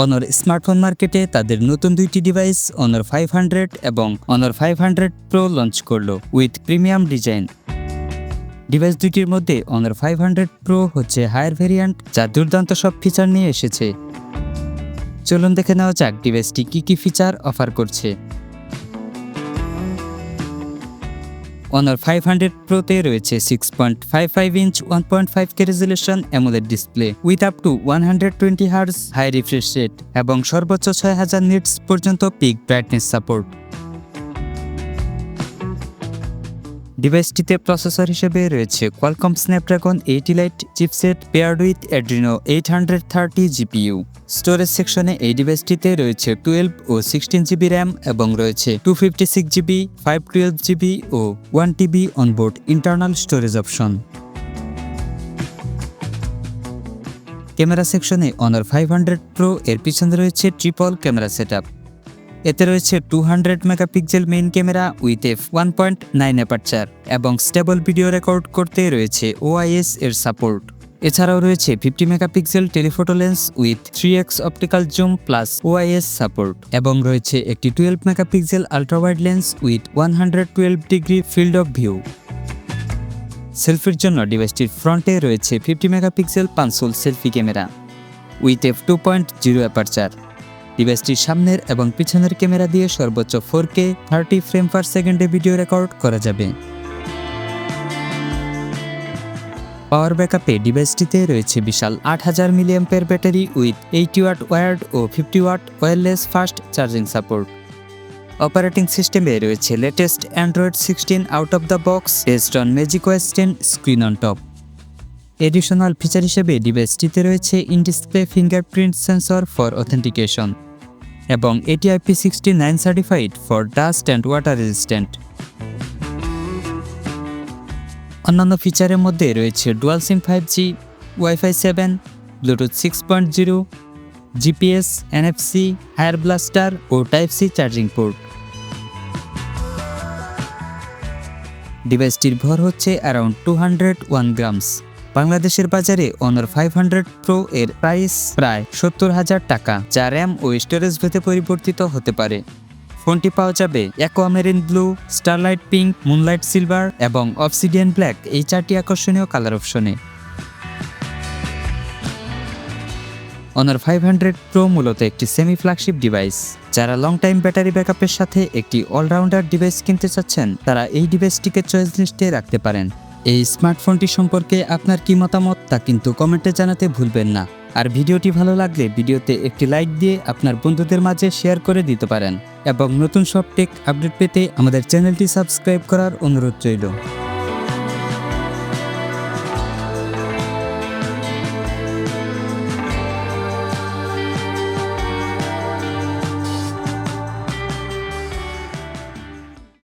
Honor smartphone মার্কেটে তাদের নতুন দুইটি ডিভাইস Honor 500 এবং Honor 500 Pro লঞ্চ করলো উইথ প্রিমিয়াম ডিজাইন। ডিভাইস দুইটির মধ্যে Honor 500 Pro হচ্ছে হায়ার ভেরিয়েন্ট, যা দুর্দান্ত সব ফিচার নিয়ে এসেছে। চলুন দেখে নেওয়া যাক ডিভাইসটি কি ফিচার অফার করছে। Honor 500 Pro তে রয়েছে 6.55 inch 1.5K resolution AMOLED display with up to 120 Hz high refresh rate এবং সর্বোচ্চ 6000 নিটস পর্যন্ত পিক ব্রাইটনেস সাপোর্ট। ডিভাইসটিতে প্রসেসর হিসেবে রয়েছে Qualcomm Snapdragon 80 Lite chipset paired with Adreno 830 GPU। Storage সেকশনে এই ডিভাইসটিতে রয়েছে 12 ও 16GB র্যাম এবং রয়েছে 256GB, 512GB ও 1TB onboard internal storage option. Camera সেকশনে Honor 500 Pro এর পিছনে রয়েছে ট্রিপল ক্যামেরা সেটআপ। এতে রয়েছে 200 megapixel main camera with f1.9 aperture এবং স্টেবল ভিডিও রেকর্ড করতে রয়েছে OIS এর সাপোর্ট। এছাড়াও রয়েছে 50 megapixel telephoto lens with 3x optical zoom plus OIS support এবং রয়েছে একটি 12 megapixel ultrawide lens with 112 degree field of view. সেলফির জন্য ডিভাইসটির ফ্রন্টে রয়েছে 50 megapixel punch hole selfie camera with f2.0 aperture. ডিভাইসটির সামনের এবং পিছনের ক্যামেরা দিয়ে সর্বোচ্চ 4K 30 ফ্রেম পার সেকেন্ডে ভিডিও রেকর্ড করা যাবে। পাওয়ার ব্যাকআপে ডিভাইসটিতে রয়েছে বিশাল 8000 milliampere battery with 80 watt wired ও 50 watt wireless fast charging support. Operating সিস্টেমে রয়েছে latest Android 16 out of the box based on Magic OS 10 screen on top. Additional feature হিসেবে ডিভাইসটিতে রয়েছে in display fingerprint sensor for authentication এবং এটি IP69 certified for dust and water resistant. অন্যান্য ফিচারের মধ্যে রয়েছে dual SIM 5G, Wi-Fi 7, Bluetooth 6.0, GPS, NFC, higher blaster ও Type-C charging port. ডিভাইসটির ভর হচ্ছে অ্যারাউন্ড 201 গ্রামস। বাংলাদেশের বাজারে Honor 500 Pro এর প্রাইস প্রায় 70,000 টাকা, যা র্যাম ও স্টোরেজ ভেদে পরিবর্তিত হতে পারে। ফোনটি পাওয়া যাবে aquamarine blue, starlight pink, moonlight silver এবং অবসিডিয়ান ব্ল্যাক এই চারটি আকর্ষণীয় কালার অপশনে। Honor 500 Pro মূলত একটি সেমি ফ্ল্যাগশিপ ডিভাইস। যারা লং টাইম ব্যাটারি ব্যাকআপের সাথে একটি অলরাউন্ডার ডিভাইস কিনতে চাচ্ছেন, তারা এই ডিভাইসটিকে চয়েস লিস্টে রাখতে পারেন। এই স্মার্টফোনটি সম্পর্কে আপনার কি মতামত তা কিন্তু কমেন্টে জানাতে ভুলবেন না। আর ভিডিওটি ভালো লাগলে ভিডিওতে একটি লাইক দিয়ে আপনার বন্ধুদের মাঝে শেয়ার করে দিতে পারেন এবং নতুন সব টেক আপডেট পেতে আমাদের চ্যানেলটি সাবস্ক্রাইব করার অনুরোধ রইল।